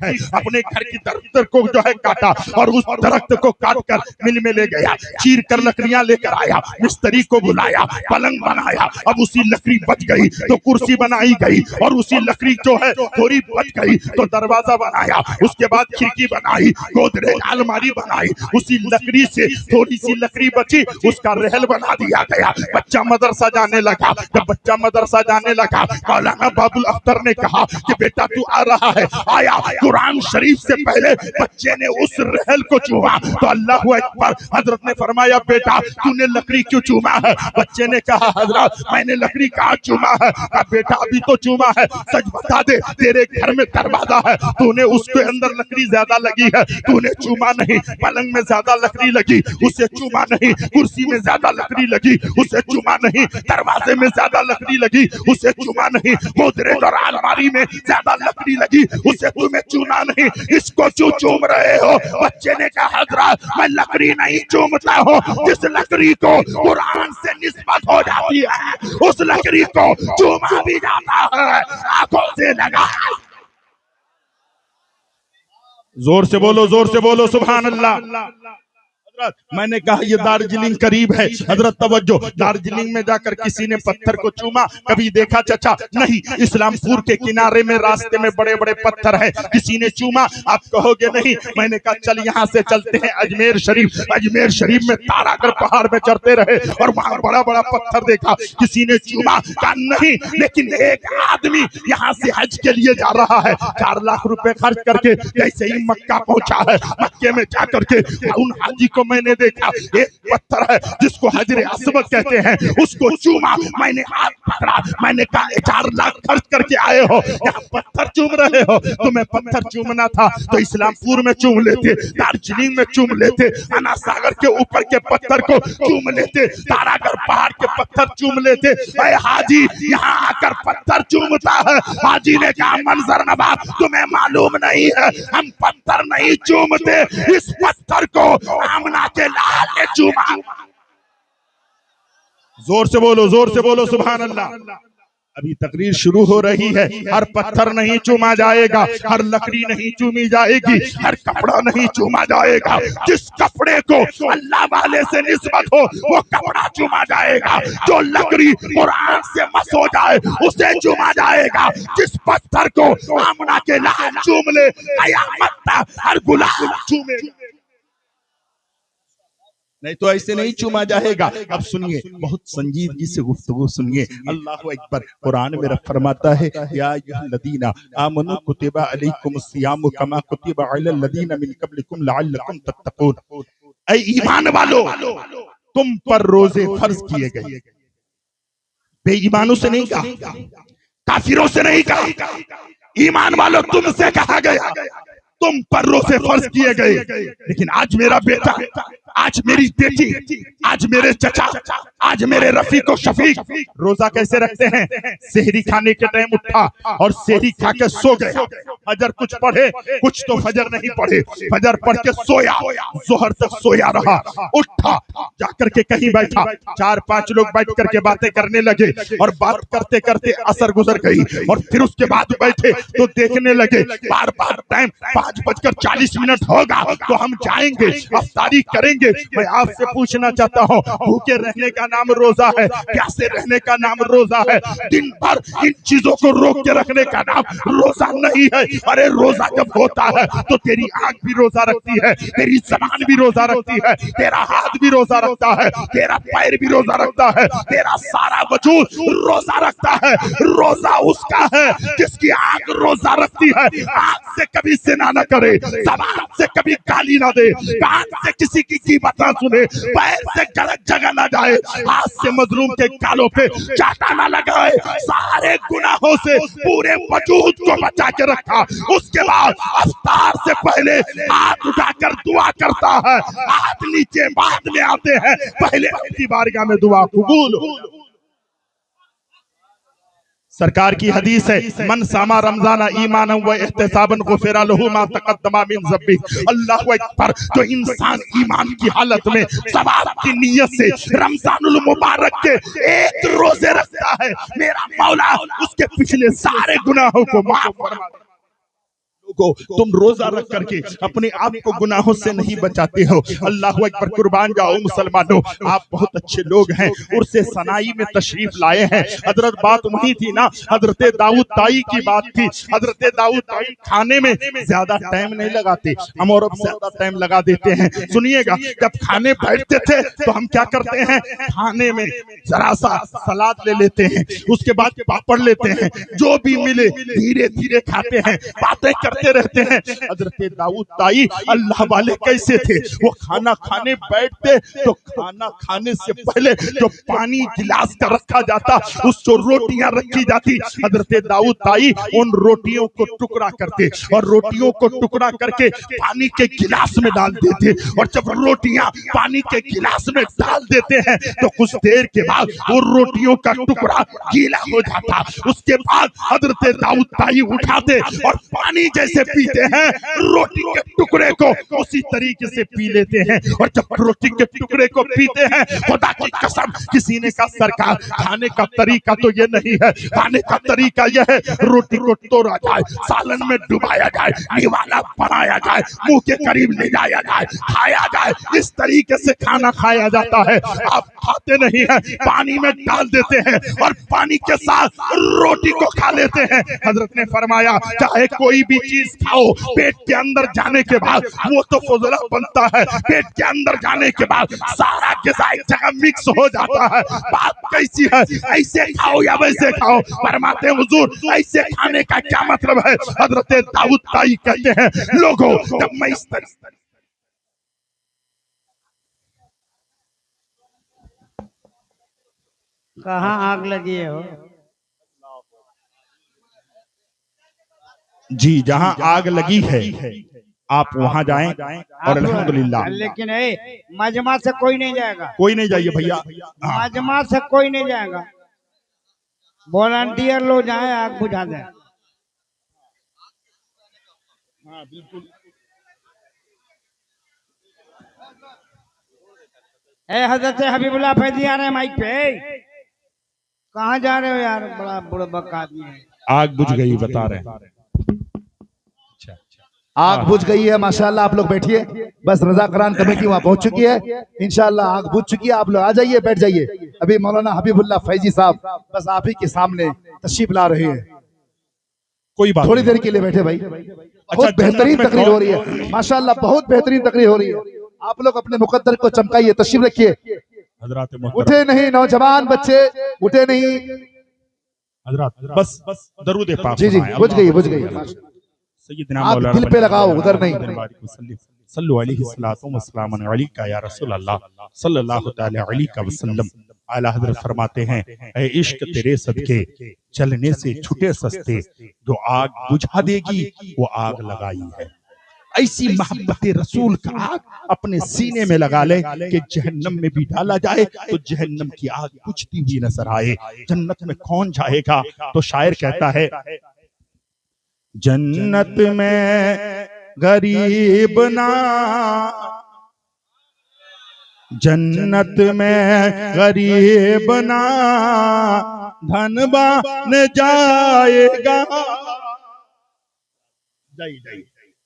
ہے اپنے گھر کی درخت کو جو ہے کاٹا اور اس درخت کو کاٹ کر مل میں لے گیا, چیر کر لکڑیاں لے کر آیا, مستری کو بلایا, پلنگ بنایا. اب اسی لکڑی بچ گئی تو کرسی بنائی گئی, اور اسی لکڑی جو ہے تھوڑی بچ گئی تو دروازہ بنایا, اس کے بعد کھڑکی بنائی, گودریج الماری بنائی. اسی لکڑی سے تھوڑی سی لکڑی بچی, اس کا رحل بنا دیا گیا. بچہ مدرسہ جانے لگا. جب بچہ مدرسہ جانے لگا, مولانا باب الاختر نے کہا کہ بیٹا تو آ رہا ہے. آیا, قرآن شریف سے پہلے بچے نے اس رحل کو چوما تو اللہ اکبر, حضرت نے فرمایا بیٹا تو نے لکڑی کیوں چوما ہے؟ بچے نے کہا حضرت میں نے لکڑی کہاں چوما ہے؟ کہا بیٹا ابھی تو چوما ہے, سچ بتا دے تیرے گھر میں دروازہ ہے, تو نے اس کے اندر لکڑی زیادہ لگی ہے, تو نے چوما نہیں. پلنگ میں زیادہ لکڑی لگی, اسے چوما نہیں. کرسی میں زیادہ لکڑی لگی, اسے چوما نہیں. دروازے میں زیادہ لکڑی لگی, اسے چوما نہیں. گودریج اور الماری میں زیادہ لکڑی لگی, اسے تمہیں چونا نہیں. اس کو کیوں چوم رہے ہو؟ بچے نے کہا حضرت میں لکڑی نہیں چومتا ہوں, جس لکڑی کو قرآن سے نسبت ہو جاتی ہے اس لکڑی کو چوما بھی جاتا ہے. آنکھوں سے لگا. زور سے بولو, زور سے بولو سبحان اللہ. میں نے کہا یہ دارجلنگ قریب ہے. حضرت توجہ, دارجلنگ میں جا کر کسی نے پتھر کو چوما کبھی دیکھا چچا؟ نہیں. اسلام پور کے کنارے میں راستے میں بڑے بڑے پتھر ہیں, کسی نے چوما؟ آپ کہو گے نہیں. میں نے کہا چل یہاں سے چلتے ہیں اجمیر شریف. اجمیر شریف میں تارا گڑھ پہاڑ میں چڑھتے رہے اور وہاں بڑا بڑا پتھر دیکھا, کسی نے چوما؟ کہا نہیں, لیکن ایک آدمی یہاں سے حج کے لیے جا رہا ہے, 4 لاکھ روپے خرچ کر کے جیسے ہی مکہ پہنچا ہے, مکے میں جا کر کے ان حاجی کو میں نے دیکھا, ایک پتھر ہے جس کو حجر اسود کہتے ہیں, اس کو چوما. میں نے ہاتھ پکڑا, میں نے کہا 4 لاکھ خرچ کر کے آئے ہو, یہاں پتھر چوم رہے ہو. تمہیں پتھر چومنا تھا تو اسلام پور میں چوم لیتے, دارجلنگ میں چوم لیتے, انا ساگر کے اوپر کے پتھر کو چوم لیتے, تارا گڑھ پہاڑ کے پتھر چوم لیتے. اے حاجی یہاں آ کر پتھر چومتا ہے. حاجی نے کہا منظر نواز تمہیں معلوم نہیں ہے, ہم پتھر نہیں چومتے, اس پتھر کو آمنہ کے لال نے چوما. زور سے بولو, زور سے بولو سبحان اللہ. ابھی تقریر شروع ہو رہی ہے. ہر پتھر نہیں چوما جائے گا, ہر لکڑی نہیں چومی جائے گی, ہر کپڑا نہیں چوما جائے گا. جس کپڑے کو اللہ والے سے نسبت ہو وہ کپڑا چوما جائے گا. جو لکڑی قرآن سے مس ہو جائے اسے چوما جائے گا. جس پتھر کو آمنہ کے لال چوم لے قیامت تک ہر گلاب چومے. نہیں تو ایسے نہیں چوما جائے گا. اب سنیے, بہت سنجیدگی سے گفتگو سنیے. اللہ اکبر. قرآن میرا فرماتا ہے یا ایھا الذین آمنوا کتب علیکم الصیام کما کتب علی الذین من قبلکم لعلکم تتقون. اے ایمان والو تم پر روزے فرض کیے گئے. بے ایمانوں سے نہیں کہا, کافروں سے نہیں کہا, ایمان والو تم سے کہا گیا. تم پر روزے فرض کیے گئے. لیکن آج میرا بیٹا, آج میری بیٹی, آج میرے چچا, آج میرے رفیق و شفیق روزہ کیسے رکھتے ہیں؟ سحری کھانے کے ٹائم اٹھا اور سحری کھا کے سو گیا. فجر کچھ پڑھے, کچھ تو فجر نہیں پڑھے. فجر پڑھ کے سویا, ظہر تک سویا رہا. اٹھا, جا کر کے کہیں بیٹھا, 4-5 لوگ بیٹھ کر کے باتیں کرنے لگے اور بات کرتے کرتے عصر گزر گئی. اور پھر اس کے بعد بیٹھے تو دیکھنے لگے بار بار ٹائم 5:40 ہوگا تو ہم جائیں گے, افطاری کریں گے. میں آپ سے پوچھنا چاہتا ہوں, بھوکے رہنے کا نام روزہ ہے, پیاسے رہنے کا نام روزہ ہے, دن بھر ان چیزوں کو روک کے رکھنے کا نام روزہ نہیں ہے. ارے روزہ جب ہوتا ہے تو تیری آنکھ بھی روزہ رکھتی ہے, تیری زبان بھی روزہ رکھتی ہے, تیرا ہاتھ بھی روزہ رکھتا ہے, تیرا پیر بھی روزہ رکھتا ہے, تیرا سارا وجود روزہ رکھتا ہے. روزہ اس کا ہے جس کی آنکھ روزہ رکھتی ہے. آنکھ سے کبھی زنا نہ کرے, زبان سے کبھی گالی نہ دے, کان سے کسی کی غیبت نہ سنے, پیر سے غلط جگہ نہ جائے, ہاتھ سے مظلوم کے گالوں پہ چاٹا نہ لگائے. سارے گناہوں سے پورے وجود کو بچا کے رکھا. اس کے بعد افطار سے پہلے ہاتھ اٹھا کر دعا کرتا ہے. ہاتھ نیچے بعد میں آتے ہیں, پہلے اپنی بارگاہ میں دعا قبول ہو. سرکار کی حدیث ہے, من ساما رمضان ایمانا و احتسابا غفر له ما تقدم من ذنبه. اللہ اکبر. جو انسان ایمان کی حالت میں ثواب کی نیت سے رمضان المبارک کے ایک روزے رکھتا ہے, میرا مولا اس کے پچھلے سارے گناہوں کو معاف فرما دے. کو تم روزہ رکھ کر کے اپنے آپ کو گناہوں سے نہیں بچاتے ہو. اللہ اکبر. قربان جاؤ مسلمانوں, آپ بہت اچھے لوگ ہیں. عرس سنائی میں تشریف لائے ہیں. حضرت بات وہی تھی نا, حضرت داؤد طائی کی بات تھی. حضرت داؤد طائی کھانے میں زیادہ ٹائم نہیں لگاتے, ہم اور اب زیادہ ٹائم لگا دیتے ہیں. سنیے گا, جب کھانے بیٹھتے تھے تو ہم کیا کرتے ہیں, کھانے میں ذرا سا سلاد لے لیتے ہیں, اس کے بعد پاپڑ لیتے ہیں, جو بھی ملے دھیرے دھیرے کھاتے ہیں, باتیں کرتے رہتے ہیں. حضرت داؤد طائی اللہ والے کیسے تھے, وہ کھانا کھانے بیٹھتے تو کھانا کھانے سے پہلے جو پانی گلاس کا رکھا جاتا, اس جو روٹیاں رکھی جاتی, حضرت داؤد طائی ان روٹیوں کو ٹکڑا کرتے اور روٹیوں کو ٹکڑا کر کے پانی کے گلاس میں ڈال دیتے. اور جب روٹیاں پانی کے گلاس میں ڈال دیتے ہیں تو کچھ دیر کے بعد وہ روٹیوں کا ٹکڑا گیلا ہو جاتا. اس کے بعد حضرت داؤد طائی اٹھاتے اور پانی جیسے پیتے ہیں روٹی کے ٹکڑے کو اسی طریقے سے پی لیتے ہیں. اور جب روٹی کے ٹکڑے کو پیتے ہیں, خدا کی قسم کسی نے کہا سرکار کھانے کا طریقہ تو یہ نہیں ہے, کھانے کا طریقہ یہ ہے روٹی کو توڑا جائے, سالن میں ڈبایا جائے, نیوالا بنایا جائے, منہ کے قریب لے جایا جائے, کھایا جائے. اس طریقے سے کھانا کھایا جاتا ہے. آپ کھاتے نہیں ہیں, پانی میں ڈال دیتے ہیں اور پانی کے ساتھ روٹی کو کھا لیتے ہیں. حضرت نے فرمایا چاہے کوئی بھی چیز کھاؤ, پیٹ کے اندر جانے کے بعد وہ تو فضلہ بنتا ہے, پیٹ کے اندر جانے کے بعد سارا غذا ایک جگہ مکس ہو جاتا ہے. بات کیسی ہے, ایسے کھاؤ یا ویسے کھاؤ؟ فرماتے ہیں حضور ایسے کھانے کا کیا مطلب ہے؟ حضرت داؤد طائی کہتے ہیں لوگوں جب میں اس طرح کہاں آگ لگی ہے ہو؟ جی جہاں آگ لگی ہے آپ وہاں جائیں اور الحمدللہ. لیکن مجمع سے کوئی نہیں جائے گا, کوئی نہیں جائیے بھیا, مجمع سے کوئی نہیں جائے گا, والنٹیئر لوگ جائیں آگ بجھا دیں. اے حضرت حبیب اللہ فیضی آ رہے ہیں مائک پہ, کہاں جا رہے ہو یار, بڑا بڑا بک آدمی ہے. آگ بجھ گئی بتا رہے ہیں. آگ بجھ گئی ہے ماشاءاللہ. آپ لوگ بیٹھیے, بس رضا کران کمیٹی وہاں پہنچ چکی ہے. انشاءاللہ آگ بجھ چکی ہے, آپ لوگ آ جائیے, بیٹھ جائیے. ابھی مولانا حبیب اللہ فیضی صاحب بس آپ ہی کے سامنے تشریف لا رہے ہیں. کوئی بات تھوڑی نہیں. دیر کے لیے بیٹھے بھائی, بہت بہترین تقریر ہو رہی ہے ماشاءاللہ, بہت بہترین تقریر ہو رہی ہے. آپ لوگ اپنے مقدر کو چمکائیے, تشریف رکھیے. حضرات اٹھے نہیں نوجوان بچے, اٹھے نہیں. حضرات بس درود پاک جی جی سنائیں. بجھ گئی بجھ گئی. سیدنا آپ مولانا دل پہ لگاؤ, ادھر نہیں. صلو علیہ الصلوۃ والسلام علیکہ یا رسول اللہ صلی اللہ تعالی علیہ وسلم. اعلی حضرت فرماتے ہیں اے عشق تیرے صدقے چلنے سے چھٹے سستے, جو آگ بجھا دے گی وہ آگ لگائی ہے. ایسی محبت رسول کا آگ اپنے سینے میں لگا لے کہ جہنم میں بھی ڈالا جائے تو جہنم کی آگ بجھتی ہوئی نظر آئے. جنت میں کون جائے گا؟ تو شاعر کہتا ہے جنت میں غریب نہ, جنت میں غریب نہ دھنبان جائے گا.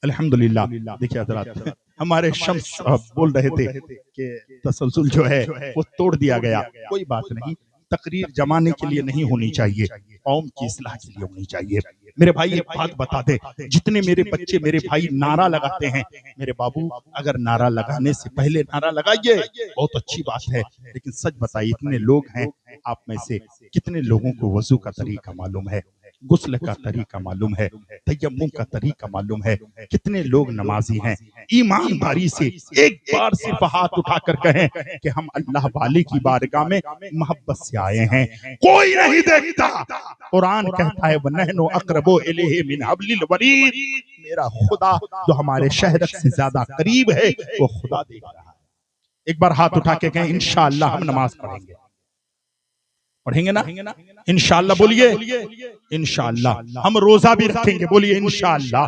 الحمدللہ. دیکھیں حضرات ہمارے شمس بول رہے تھے کہ تسلسل جو ہے وہ توڑ دیا گیا. کوئی بات نہیں, تقریر جمانے کے لیے نہیں ہونی چاہیے, قوم کی اصلاح کے لیے ہونی چاہیے. میرے بھائی ایک بات بتا دے, جتنے میرے بچے میرے بھائی نعرہ لگاتے ہیں, میرے بابو اگر نعرہ لگانے سے پہلے نعرہ لگائیے بہت اچھی بات ہے, لیکن سچ بتائیے اتنے لوگ ہیں آپ میں سے کتنے لوگوں کو وضو کا طریقہ معلوم ہے, غسل کا طریقہ معلوم ہے, تیمم کا طریقہ معلوم ہے؟ کتنے لوگ نمازی ہیں؟ ایمانداری سے ایک بار صرف ہاتھ اٹھا کر کہیں کہ ہم اللہ والے کی بارگاہ میں محبت سے آئے ہیں. کوئی نہیں دیکھتا, قرآن کہتا ہے وَنَحْنُ أَقْرَبُ إِلَيْهِ مِنْ حَبْلِ الْوَرِيدِ, میرا خدا جو ہمارے شہرک سے زیادہ قریب ہے وہ خدا دیکھ رہا ہے. ایک بار ہاتھ اٹھا کے کہیں انشاءاللہ ہم نماز پڑھیں گے, پڑھیں گے نا انشاءاللہ؟ بولیے انشاءاللہ. ہم روزہ بھی رکھیں گے, بولیے انشاءاللہ.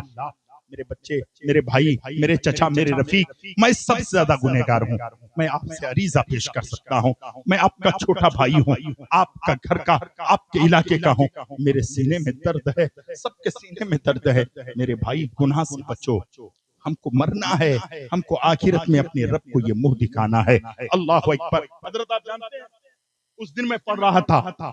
میرے بچے، میرے بھائی، میرے چچا، میرے رفیق، میں سب سے زیادہ گنہگار ہوں. میں آپ سے عریضہ پیش کر سکتا ہوں. میں آپ کا چھوٹا بھائی ہوں، آپ کا گھر کا، آپ کے علاقے کا ہوں. میرے سینے میں درد ہے، سب کے سینے میں درد ہے. میرے بھائی گناہ سے بچو. ہم کو مرنا ہے، ہم کو آخرت میں اپنے رب کو یہ منہ دکھانا ہے. اللہ اکبر. حضرت آپ جانتے ہیں اس دن میں پڑھ رہا تھا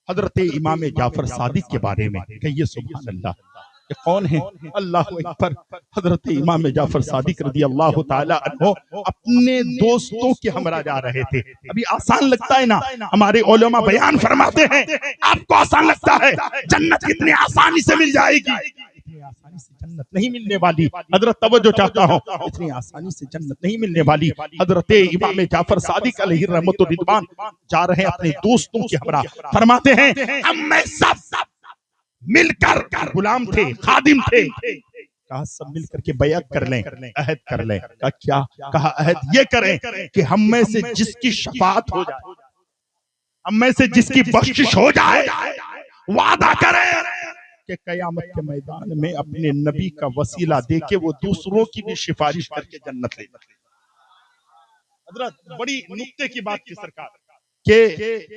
حضرت امام جعفر صادق کے بارے میں. کہیے سبحان اللہ. یہ کون ہیں؟ اللہ اکبر. حضرت امام جعفر صادق رضی اللہ تعالی عنہ اپنے دوستوں کے ہمراہ جا رہے تھے. ابھی آسان لگتا ہے نا، ہمارے علماء بیان فرماتے ہیں آپ کو آسان لگتا ہے، جنت کتنی آسانی سے مل جائے گی. اتنی آسانی سے جنت نہیں ملنے والی. حضرت توجہ چاہتا ہوں، اتنی آسانی سے جنت نہیں ملنے والی. حضرت امام جعفر صادق علیہ رحمت و رضوان جا رہے ہیں اپنے دوستوں کے ہمراہ. فرماتے ہیں ہم میں سب مل کر غلام تھے، خادم تھے. کہا سب مل کر کے بیعت کر لیں، عہد کر لیں. کہا کیا؟ کہا عہد یہ کریں کہ ہم میں سے جس کی شفاعت ہو جائے، ہم میں سے جس کی بخشش ہو جائے، وعدہ کریں کہ قیامت کے میدان میں اپنے نبی کا وسیلہ دے کے وہ دوسروں کی بھی سفارش کر کے جنت لے. حضرت بڑی نکتے کی بات کی سرکار کہ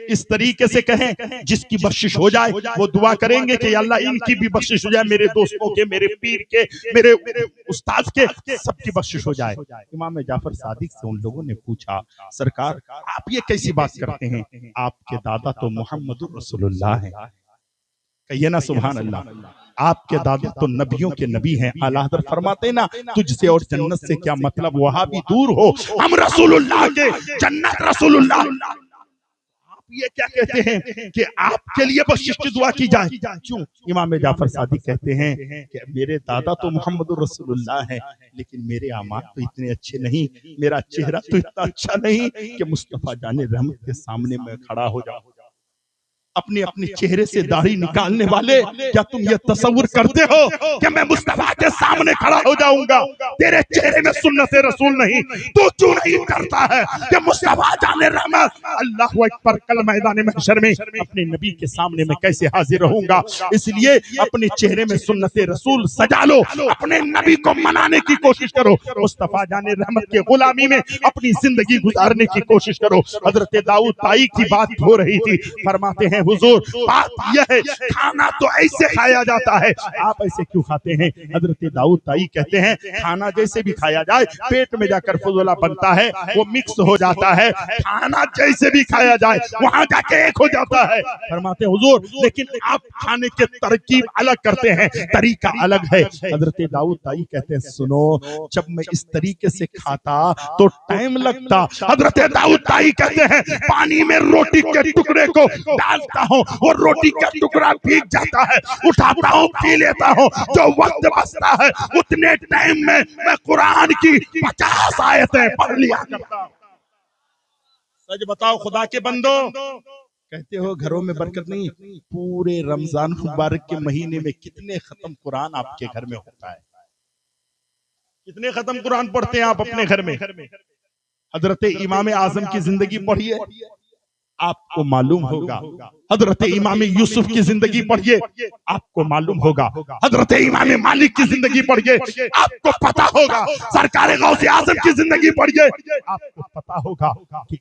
اس طریقے سے کہیں جس کی بخشش ہو جائے وہ دعا کریں گے کہ یا اللہ ان کی بھی بخشش ہو جائے، میرے دوستوں کے، میرے پیر کے، میرے استاد کے، سب کی بخشش ہو جائے. امام جعفر صادق سے ان لوگوں نے پوچھا سرکار آپ یہ کیسی بات کرتے ہیں؟ آپ کے دادا تو محمد رسول اللہ ہیں. کہیے نا سبحان اللہ. آپ کے دادا تو نبیوں کے نبی ہیں. اعلیٰ حضرت فرماتے نا تجھ سے اور جنت سے کیا مطلب، وہاں بھی دور ہو، ہم رسول اللہ کے، جنت رسول اللہ. آپ یہ کیا کہتے ہیں کہ آپ کے لیے بخشش کی دعا کی جائے؟ کیوں؟ امام جعفر صادق کہتے ہیں کہ میرے دادا تو محمد رسول اللہ ہیں، لیکن میرے اعمال تو اتنے اچھے نہیں، میرا چہرہ تو اتنا اچھا نہیں کہ مصطفیٰ جان رحمت کے سامنے میں کھڑا ہو جاؤں. اپنے اپنے چہرے سے داڑھی نکالنے والے، کیا تم یہ تصور کرتے ہو کہ میں مصطفیٰ کے سامنے کھڑا ہو جاؤں گا؟ تیرے چہرے میں سنت رسول نہیں، تو کیوں نہیں کرتا ہے کہ مصطفیٰ جان رحمت اللہ اکبر کل میدان محشر میں اپنے نبی کے سامنے میں کیسے حاضر رہوں گا؟ اس لیے اپنے چہرے میں سنت رسول سجا لو، اپنے نبی کو منانے کی کوشش کرو، مصطفیٰ جان رحمت کے غلامی میں اپنی زندگی گزارنے کی کوشش کرو. حضرت داؤد طائی کی بات ہو رہی تھی. فرماتے ہیں حضور بات یہ ہے کھانا تو ایسے کھایا جاتا ہے، آپ ایسے کیوں کھاتے ہیں؟ حضرت داؤد طائی کہتے ہیں کھانا جیسے بھی کھایا جائے پیٹ میں جا کر فضولہ بنتا ہے، وہ مکس ہو جاتا ہے. کھانا جیسے بھی کھایا جائے وہاں جا کے ایک ہو جاتا ہے. فرماتے ہیں حضور لیکن آپ کھانے کے ترکیب الگ کرتے ہیں، طریقہ الگ ہے. حضرت داؤد طائی کہتے ہیں سنو، جب میں اس طریقے سے کھاتا تو ٹائم لگتا. حضرت داؤد طائی کہتے ہیں پانی میں روٹی کے ٹکڑے کو ڈالتا ہوں، وہ روٹی کا ٹکڑا بھیگ جاتا ہے، اٹھاتا ہوں پی لیتا ہوں، جو وقت بچتا ہے اتنے ٹائم میں میں قرآن کی 50 آیتیں پڑھ لیا کرتا ہوں. سچ بتاؤ خدا کے بندو، کہتے ہو گھروں میں برکت نہیں، پورے رمضان مبارک کے مہینے میں کتنے ختم قرآن آپ کے گھر میں ہوتا ہے؟ کتنے ختم قرآن پڑھتے ہیں آپ اپنے گھر میں؟ حضرت امام اعظم کی زندگی پڑھیے آپ کو معلوم ہوگا. حضرت امام یوسف کی زندگی پڑھیے آپ کو معلوم ہوگا. حضرت امام مالک کی زندگی پڑھیے آپ کو پتا ہوگا. سرکار غوث اعظم کی زندگی پڑھیے آپ کو پتا ہوگا کہ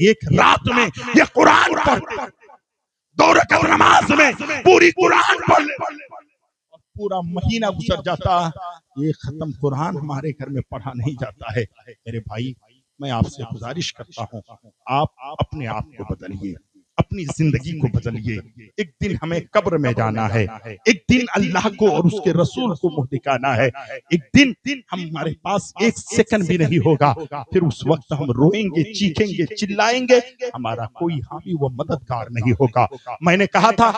ایک رات میں یہ قرآن پڑھتے، 2 رکعت نماز میں پوری قرآن پڑھ لے، پورا مہینہ گزر جاتا. یہ ختم قرآن ہمارے گھر میں پڑھا نہیں جاتا ہے. میرے بھائی میں آپ سے گزارش کرتا ہوں آپ اپنے آپ کو بدلیے، اپنی زندگی کو بدلیے. ایک دن ہمیں قبر میں جانا ہے، ایک دن اللہ کو اور اس کے رسول کو منہ دکھانا ہے. ایک دن ہمارے پاس 1 سیکنڈ بھی نہیں ہوگا، پھر اس وقت ہم روئیں گے، چیخیں گے، چلائیں گے، ہمارا کوئی حامی و مددگار نہیں ہوگا. میں نے کہا تھا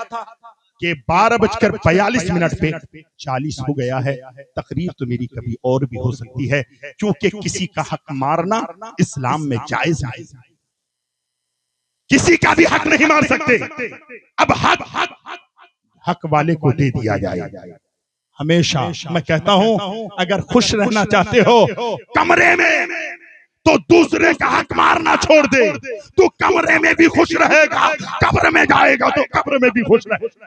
کہ 12:42 پہ 40 ہو گیا ہے. تقریر تو میری کبھی اور بھی ہو سکتی ہے، کیونکہ کسی کا حق مارنا اسلام میں جائز نہیں، کسی کا بھی حق نہیں مار سکتے. اب حق والے کو دے دیا جائے. ہمیشہ میں کہتا ہوں اگر خوش رہنا چاہتے ہو کمرے میں تو دوسرے کا حق مارنا چھوڑ دے. تو کمرے میں بھی خوش رہے گا، قبر میں جائے گا تو قبر میں بھی خوش رہے گا.